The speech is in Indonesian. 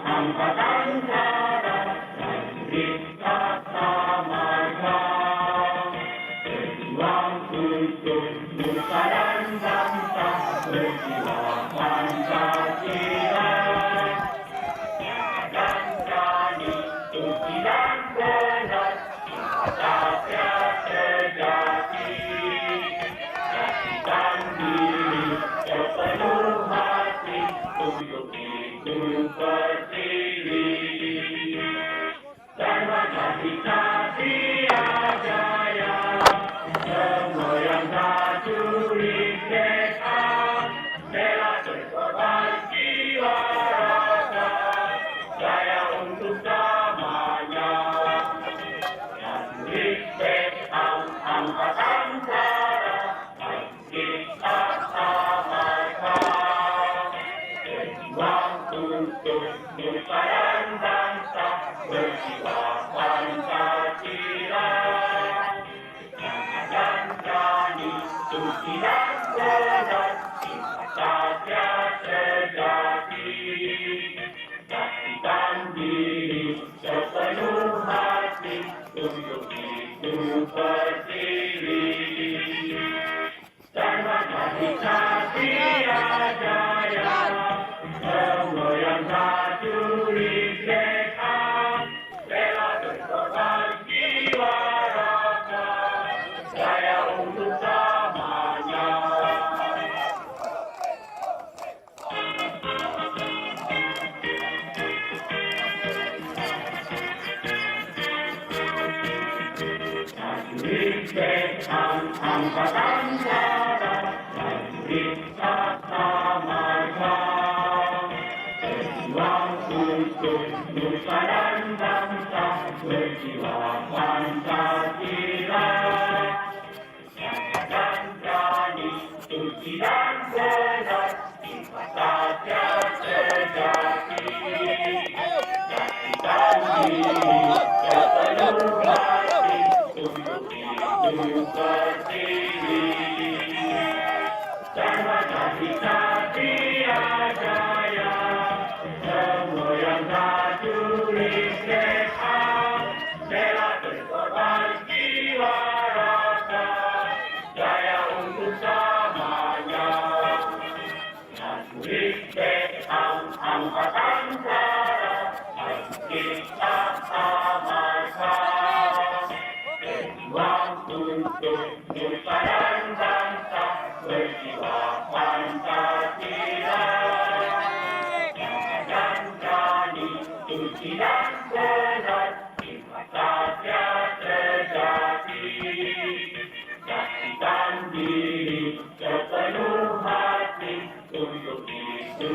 Angkatan Darat dan Tata Marga, berjuang untuk nusa dan bangsa, berjiwa Pancasila. Dan berani suci dan benar, Satya sejati. Jadikan diri sepenuh hati untuk itu berdiri. Dan menjadi Satya Jaya, semua yang prajurit kita, bela berkorban jiwa raga, jaya untuk damanya. Prajurit Vietnam, Angkatan Darat, kita samakan, berjuang untuk nusa dan bangsa, berjiwa Pancasila. Dan berani suci dan benar, Satya sejati. Jadikan diri sepenuh hati untuk itu berdiri. Dan menjadi Satya Jaya, semua yang prajurit kita, bela berkorban jiwa raga, jaya untuk damanya. Prajurit Vietnam, Angkatan Darat, prajurit Tata Marga, berjuang untuk nusa dan bangsa, berjiwa Pancasila. Dan berani suci dan benar, Satya sejati. Jadikan diri sepenuh hati untuk itu berdiri. Dan menjadi Satya Jaya, semua yang prajurit kita, bela berkorban jiwa raga, jaya untuk damanya. Prajurit Vietnam, Angkatan Darat, kita samakan, berjuang untuk nusa dan bangsa, berjiwa Pancasila. Dan berani suci dan benar, Satya sejati. Jadikan diri sepenuh hati untuk itu